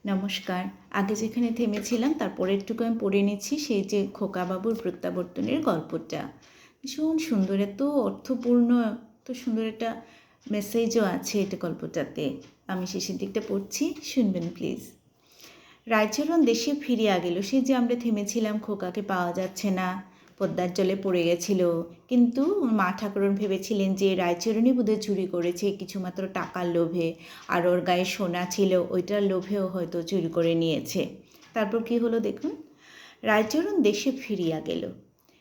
নমস্কার। আগে যেখানে থেমেছিলাম তার পরেরটুকু আমি পড়ে নিচ্ছি, সেই যে খোকাবাবুর প্রত্যাবর্তনের গল্পটা। ভীষণ সুন্দর, এত অর্থপূর্ণ, এত সুন্দর একটা মেসেজও আছে এটা গল্পটাতে। আমি শেষের দিকটা পড়ছি, শুনবেন প্লিজ। রায়চরণ দেশে ফিরিয়া গেল। সে যে আমরা থেমেছিলাম, খোকাকে পাওয়া যাচ্ছে না, পদ্মার জলে পড়ে গেছিল, কিন্তু মা ঠাকুরন ভেবেছিলেন যে রায়চরণই বোধহয় চুরি করেছে কিছুমাত্র টাকার লোভে, আর ওর গায়ে সোনা ছিল, ওইটার লোভেও হয়তো চুরি করে নিয়েছে। তারপর কি হলো দেখুন। রায়চরণ দেশে ফিরিয়া গেল।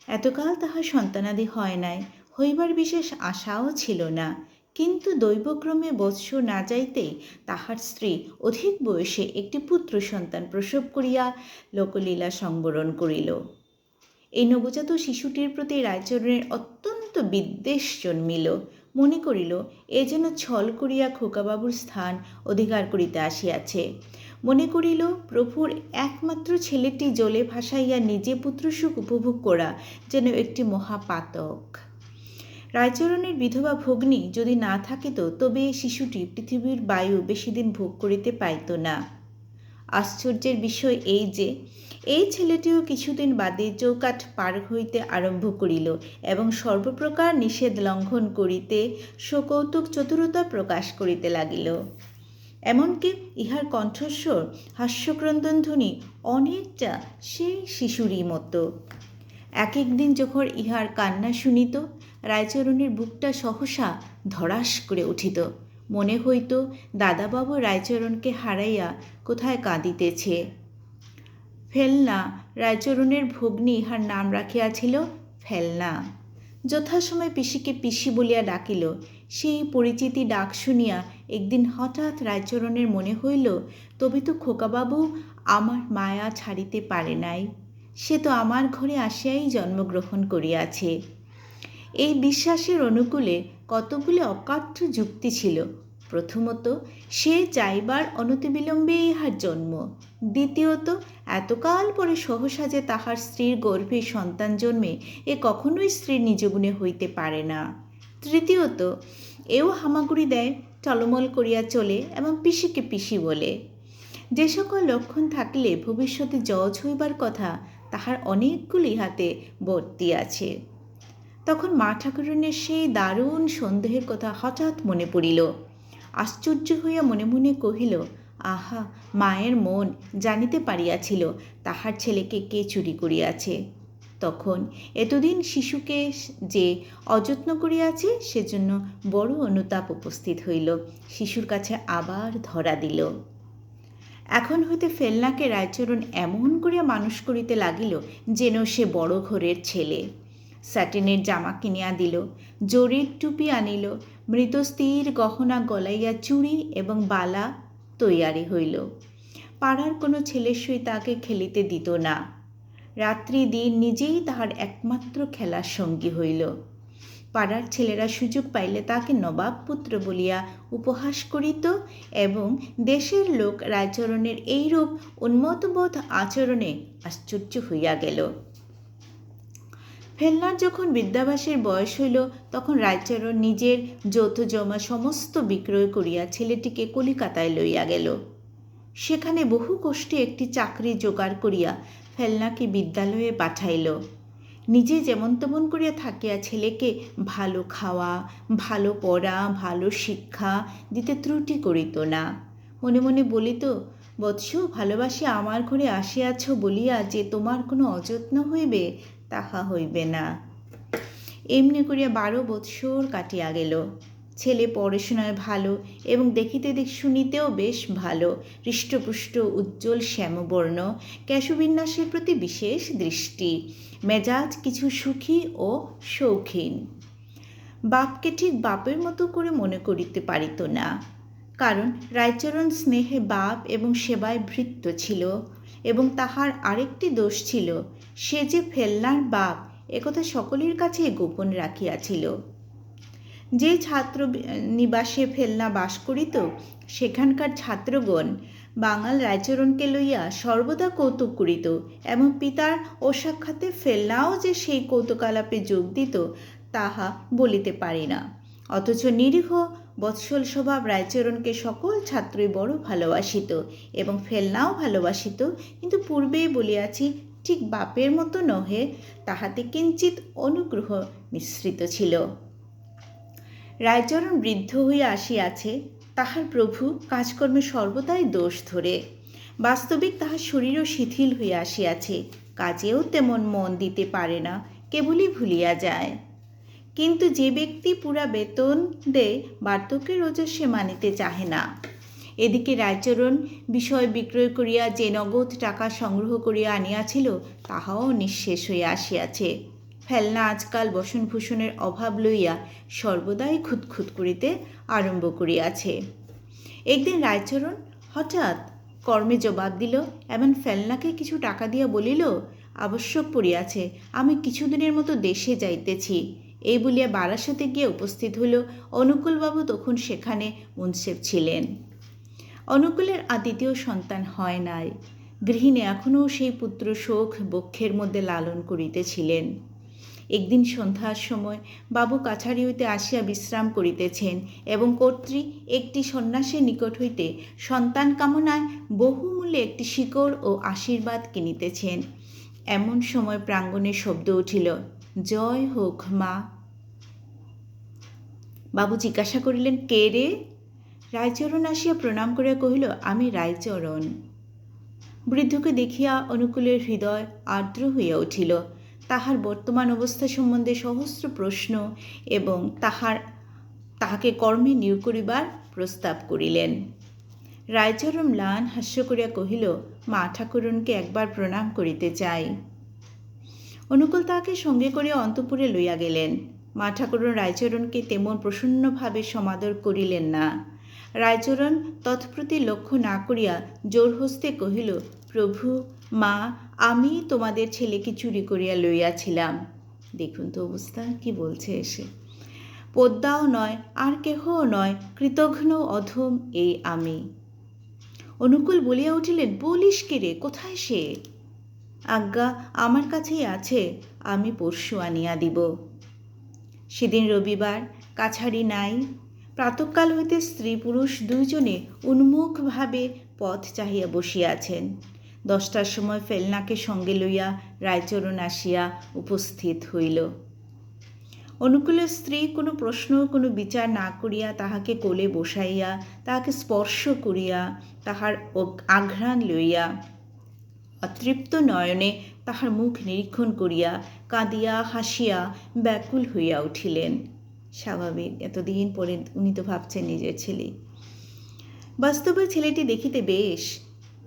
এতকাল তাহার সন্তানাদি হয় নাই, হইবার বিশেষ আশাও ছিল না, কিন্তু দৈবক্রমে বৎস না যাইতেই তাহার স্ত্রী অধিক বয়সে একটি পুত্র সন্তান প্রসব করিয়া লোকলীলা সংবরণ করিল। এই নবজাত শিশুটির প্রতি রায়চরণের অত্যন্ত বিদ্বেষ জন্মিল। মনে করিল এ যেন ছল করিয়া খোকাবাবুর স্থান অধিকার করিতে আসিয়াছে। মনে করিল প্রভুর একমাত্র ছেলেটি জলে ভাসাইয়া নিজে পুত্রসুখ উপভোগ করা যেন একটি মহাপাতক। রায়চরণের বিধবা ভগ্নী যদি না থাকিত, তবে এই শিশুটি পৃথিবীর বায়ু বেশি দিন ভোগ করিতে পাইত না। আশ্চর্যের বিষয় এই যে এই ছেলেটিও কিছুদিন বাদে চৌকাঠ পার হইতে আরম্ভ করিল এবং সর্বপ্রকার নিষেধ লঙ্ঘন করিতে সকৌতুক চতুরতা প্রকাশ করিতে লাগিল। এমনকি ইহার কণ্ঠস্বর, হাস্যক্রন্দন ধ্বনি অনেকটা সেই শিশুরই মতো। এক একদিন যখন ইহার কান্না শুনিত, রায়চরণের বুকটা সহসা ধড়াস করে উঠিত। মনে হইত দাদাবাবু রায়চরণকে হারাইয়া কোথায় কাঁদিতেছে। ফেলনা, রায়চরণের ভগ্নী, ইহার নাম রাখিয়াছিল ফেলনা। যথাসময়ে পিসিকে পিসি বলিয়া ডাকিল। সেই পরিচিতি ডাক শুনিয়া একদিন হঠাৎ রায়চরণের মনে হইল, তবে তো খোকাবাবু আমার মায়া ছাড়িতে পারে নাই, সে তো আমার ঘরে আসিয়াই জন্মগ্রহণ করিয়াছে। এই বিশ্বাসের অনুকূলে কতগুলি অকাট্য যুক্তি ছিল। প্রথমত, সে চাইবার অনতিবিলম্বে ইহার জন্ম। দ্বিতীয়ত, এতকাল পরে সহসা যে তাহার স্ত্রীর গর্ভে সন্তান জন্মে, এ কখনোই স্ত্রীর নিজ গুণে হইতে পারে না। তৃতীয়ত, এও হামাগুড়ি দেয়, টলমল করিয়া চলে এবং পিসিকে পিসি বলে। যে সকল লক্ষণ থাকলে ভবিষ্যতে জজ হইবার কথা, তাহার অনেকগুলি হাতে বর্তিয়াছে। তখন মা ঠাকুরনের সেই দারুণ সন্দেহের কথা হঠাৎ মনে পড়িল। আশ্চর্য হইয়া মনে মনে কহিল, আহা, মায়ের মন জানিতে পারিয়াছিল তাহার ছেলেকে কে চুরি করিয়াছে। তখন এতদিন শিশুকে যে অযত্ন করিয়াছে, সেজন্য বড় অনুতাপ উপস্থিত হইল। শিশুর কাছে আবার ধরা দিল। এখন হইতে ফেলনাকে রায়চরণ এমন করিয়া মানুষ করিতে লাগিল যেন সে বড় ঘরের ছেলে। স্যাটিনের জামা কিনিয়া দিল, জরির টুপি আনিল, মৃতস্থির গহনা গলাইয়া চুড়ি এবং বালা তৈয়ারি হইল। পাড়ার কোনো ছেলের সহিত তাকে খেলিতে দিত না। রাত্রি দিন নিজেই তাহার একমাত্র খেলার সঙ্গী হইল। পাড়ার ছেলেরা সুযোগ পাইলে তাকে নবাব পুত্র বলিয়া উপহাস করিত এবং দেশের লোক রায়চরণের এইরূপ উন্মত্তবোধ আচরণে আশ্চর্য হইয়া গেল। ফেলনার যখন বিদ্যাভ্যাসের বয়স হইল, তখন রায়চরণ নিজের যৌথ জমা সমস্ত বিক্রয় করিয়া ছেলেটিকে কলিকাতায় লইয়া গেল। সেখানে বহু কষ্টে একটি চাকরি জোগাড় করিয়া ফেলনাকে বিদ্যালয়ে পাঠাইল। নিজে যেমন তেমন করিয়া থাকিয়া ছেলেকে ভালো খাওয়া, ভালো পড়া, ভালো শিক্ষা দিতে ত্রুটি করিত না। মনে মনে বলিত, বৎস, ভালোবাসি আমার ঘরে আসিয়াছ বলিয়া যে তোমার কোনো অযত্ন হইবে, তাহা হইবে না। এমনি করিয়া 12 বৎসর কাটিয়া গেল। ছেলে পড়াশোনায় ভালো এবং দেখিতে শুনিতেও বেশ ভালো, হৃষ্টপুষ্ট, উজ্জ্বল শ্যামবর্ণ, কেশবিন্যাসের প্রতি বিশেষ দৃষ্টি, মেজাজ কিছু সুখী ও শৌখিন। বাপকে ঠিক বাপের মতো করে মনে করিতে পারিত না, কারণ রায়চরণ স্নেহে বাপ এবং সেবায় ভৃত্য ছিল। এবং তাহার আরেকটি দোষ ছিল, সে যে ফেলনার বাপ একথা সকলের কাছে গোপন রাখিয়াছিল। যে ছাত্র নিবাসে ফেলনা বাস করিত, সেখানকার ছাত্রগণ বাঙাল রায়চরণকে লইয়া সর্বদা কৌতুক করিত এবং পিতার অসাক্ষাতে ফেলনাও যে সেই কৌতুকালাপে যোগ দিত, তাহা বলিতে পারি না। অথচ নিরীহ বৎসল স্বভাব রায়চরণকে সকল ছাত্রই বড় ভালোবাসিত এবং ফেলনাও ভালোবাসিত, কিন্তু পূর্বেই বলিয়াছি ঠিক বাপের মতো নহে, তাহাতে কিঞ্চিত অনুগ্রহ মিশ্রিত ছিল। রায়চরণ বৃদ্ধ হইয়া আসিয়াছে, তাহার প্রভু কাজকর্মে সর্বদাই দোষ ধরে। বাস্তবিক তাহার শরীরও শিথিল হইয়া আসিয়াছে, কাজেও তেমন মন দিতে পারে না, কেবলই ভুলিয়া যায়। কিন্তু যে ব্যক্তি পুরা বেতন দেয় বার্ধক্যের ওজর সে মানিতে চাহে না। এদিকে রায়চরণ বিষয় বিক্রয় করিয়া যে নগদ টাকা সংগ্রহ করিয়া আনিয়াছিল তাহাও নিঃশেষ হইয়া আসিয়াছে। ফেলনা আজকাল বসনভূষণের অভাব লইয়া সর্বদাই খুঁতখুত করিতে আরম্ভ করিয়াছে। একদিন রায়চরণ হঠাৎ কর্মে জবাব দিল, এমন ফেলনাকে কিছু টাকা দিয়া বলিল, আবশ্যক পড়িয়াছে, আমি কিছুদিনের মতো দেশে যাইতেছি। এই বলিয়া বারাসতে গিয়ে উপস্থিত হইল। অনুকূলবাবু তখন সেখানে মুন্সেফ ছিলেন। অনুকূলের আর দ্বিতীয় সন্তান হয় নাই। গৃহিণী এখনও সেই পুত্র শোক বক্ষের মধ্যে লালন করিতেছিলেন। একদিন সন্ধ্যার সময় বাবু কাছারি হইতে আসিয়া বিশ্রাম করিতেছেন এবং কর্ত্রী একটি সন্ন্যাসের নিকট হইতে সন্তান কামনায় বহুমূল্যে একটি শিকড় ও আশীর্বাদ কিনিতেছেন। এমন সময় প্রাঙ্গণে শব্দ উঠিল, জয় হোক মা। বাবু জিজ্ঞাসা করিলেন, কে রে? রায়চরণ আসিয়া প্রণাম করিয়া কহিল, আমি রায়চরণ। বৃদ্ধকে দেখিয়া অনুকূলের হৃদয় আর্দ্র হইয়া উঠিল। তাহার বর্তমান অবস্থা সম্বন্ধে সহস্র প্রশ্ন এবং তাহাকে কর্মে নিয়োগ করিবার প্রস্তাব করিলেন। রায়চরণ ম্লান হাস্য করিয়া কহিল, মা ঠাকুরনকে একবার প্রণাম করিতে চাই। অনুকূল তাহাকে সঙ্গে করিয়া অন্তঃপুরে লইয়া গেলেন। মা ঠাকুরন রায়চরণকে তেমন প্রসন্নভাবে সমাদর করিলেন না। রায়চরণ তৎপ্রতি লক্ষ্য না করিয়া জোরহস্তে কহিল, প্রভু, মা, আমি তোমাদের ছেলেকে চুরি করিয়া লইয়াছিলাম। দেখুন তো অবস্থা, কি বলছে এসে। পদ্মাও নয়, আর কেহও নয়, কৃতঘ্ন অধম এই আমি। অনুকূল বলিয়া উঠিলেন, বলিস কে রে, কোথায় সে? আজ্ঞা, আমার কাছেই আছে, আমি পরশু আনিয়া দিব। সেদিন রবিবার, কাছারি নাই। প্রাতঃকাল হইতে স্ত্রী পুরুষ দুইজনে উন্মুখভাবে পথ চাহিয়া বসিয়াছেন। 10টার সময় ফেলনাকে সঙ্গে লইয়া রায়চরণ আসিয়া উপস্থিত হইল। অনুকূলের স্ত্রী কোনো প্রশ্ন কোনো বিচার না করিয়া তাহাকে কোলে বসাইয়া তাহাকে স্পর্শ করিয়া তাহার আঘ্রাণ লইয়া অতৃপ্ত নয়নে তাহার মুখ নিরীক্ষণ করিয়া কাঁদিয়া হাসিয়া ব্যাকুল হইয়া উঠিলেন। স্বাভাবিক, এতদিন পরে উনি তো ভাবছেন নিজের ছেলে। বাস্তবে ছেলেটি দেখিতে বেশ,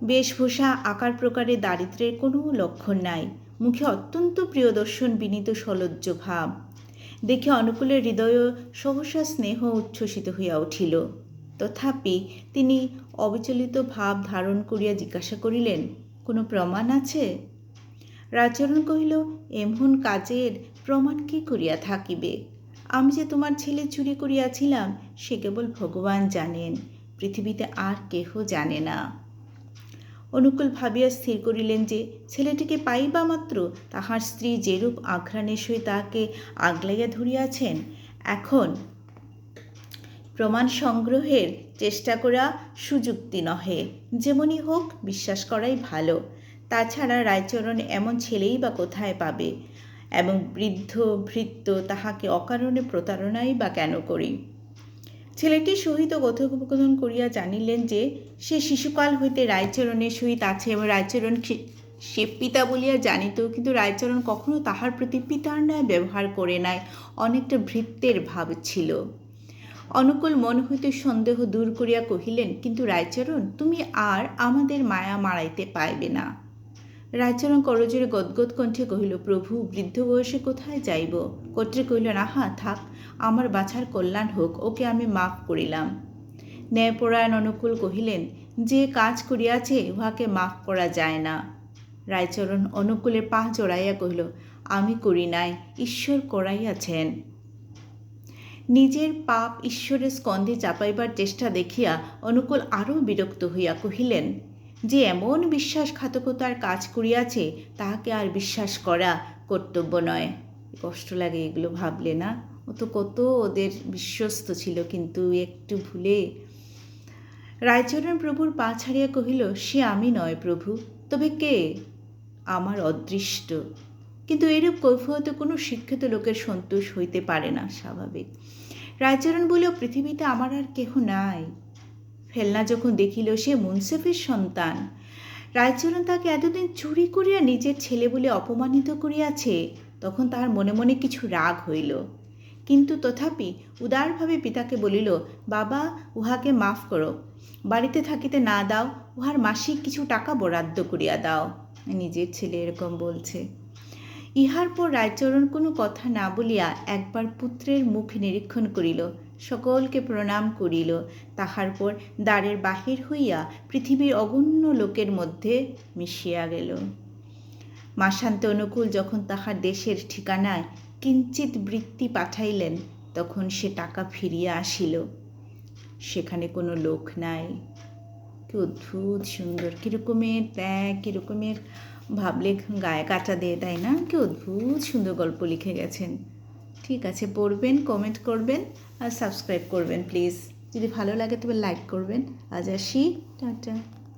বেশভূষা আকার প্রকারে দারিদ্র্যের কোনো লক্ষণ নাই। মুখে অত্যন্ত প্রিয়দর্শন বিনীত সলজ্জ ভাব। দেখে অনুকূলের হৃদয় সহসা স্নেহ উচ্ছ্বসিত হইয়া উঠিল। তথাপি তিনি অবিচলিত ভাব ধারণ করিয়া জিজ্ঞাসা করিলেন, কোনো প্রমাণ আছে? রায়চরণ কহিল, এমন কাজের প্রমাণ কি করিয়া থাকিবে? আমি যে তোমার ছেলে চুরি করিয়াছিলাম সে কেবল ভগবান জানেন, পৃথিবীতে আর কেহ জানে না। অনুকূল ভাবিয়া স্থির করিলেন যে ছেলেটিকে পাইবা মাত্র তাহার স্ত্রী যেরূপ আঘ্রাণের সহিত তাহাকে আগলাইয়া ধরিয়াছেন, এখন প্রমাণ সংগ্রহের চেষ্টা করা সুযুক্তি নহে। যেমনই হোক বিশ্বাস করাই ভালো। তাছাড়া রায়চরণ এমন ছেলেই বা কোথায় পাবে, এবং বৃদ্ধ ভৃত্য তাহাকে অকারণে প্রতারণাই বা কেন করি? ছেলেটির সহিত কথোপকথন করিয়া জানিলেন যে সে শিশুকাল হইতে রায়চরণের সহিত আছে এবং রায়চরণ সে পিতা বলিয়া জানিত, কিন্তু রায়চরণ কখনো তাহার প্রতি পিতার ন্যায় ব্যবহার করে নাই, অনেকটা ভৃত্যের ভাব ছিল। অনুকূল মন হইতে সন্দেহ দূর করিয়া কহিলেন, কিন্তু রায়চরণ, তুমি আর আমাদের মায়া মাড়াইতে পাইবে না। রায়চরণ করজোরে গদগদ কণ্ঠে কহিল, প্রভু, বৃদ্ধ বয়সে কোথায় যাইব? কর্ত্রী কহিল, আহা থাক, আমার বাছার কল্যাণ হোক, ওকে আমি মাফ করিলাম। ন্যায়পরায়ণ অনুকূল কহিলেন, যে কাজ করিয়াছে উহাকে মাফ করা যায় না। রায়চরণ অনুকূলের পা জড়াইয়া কহিল, আমি করি নাই, ঈশ্বর করাইয়াছেন। নিজের পাপ ঈশ্বরের স্কন্ধে চাপাইবার চেষ্টা দেখিয়া অনুকূল আরও বিরক্ত হইয়া কহিলেন, যে এমন বিশ্বাসঘাতকতার কাজ করিয়াছে তাহাকে আর বিশ্বাস করা কর্তব্য নয়। কষ্ট লাগে এগুলো ভাবলে না? ও তো কত ওদের বিশ্বস্ত ছিল, কিন্তু একটু ভুলে। রায়চরণ প্রভুর পা ছাড়িয়া কহিল, সে আমি নয় প্রভু, তবে কে? আমার অদৃষ্ট। কিন্তু এরূপ কৈফিয়তে কোনো শিক্ষিত লোকের সন্তোষ হইতে পারে না, স্বাভাবিক। রায়চরণ বলিল, পৃথিবীতে আমার আর কেহ নাই। ফেলনা যখন দেখিল সে মুন্সেফের সন্তান, রায়চরণ তাকে এতদিন চুরি করিয়া নিজের ছেলে বলে অপমানিত করিয়াছে, তখন তাহার মনে মনে কিছু রাগ হইল। কিন্তু তথাপি উদারভাবে পিতাকে বলিল, বাবা, উহাকে মাফ করো, বাড়িতে থাকিতে না দাও, উহার মাসিক কিছু টাকা বরাদ্দ করিয়া দাও। নিজের ছেলে এরকম বলছে। ইহার পর রায়চরণ কোনো কথা না বলিয়া একবার পুত্রের মুখ নিরীক্ষণ করিল, সকলকে প্রণাম করিল, তাহার পর দ্বারের বাহির হইয়া পৃথিবীর অগণ্য লোকের মধ্যে মিশিয়া গেল। মাসান্তে অনুকূল যখন তাহার দেশের ঠিকানায় কিঞ্চিৎ বৃত্তি পাঠাইলেন, তখন সে টাকা ফিরিয়া আসিল। সেখানে কোনো লোক নাই। কি অদ্ভুত সুন্দর, কীরকমের ত্যাগ, কীরকমের ভাবলে গায়ে কাটা দিয়ে, তাই না? কি অদ্ভুত সুন্দর গল্প লিখে গেছেন। ঠিক আছে, পড়বেন, কমেন্ট করবেন আর সাবস্ক্রাইব করবেন প্লিজ। যদি ভালো লাগে তবে লাইক করবেন। আজ আসি, টাটা।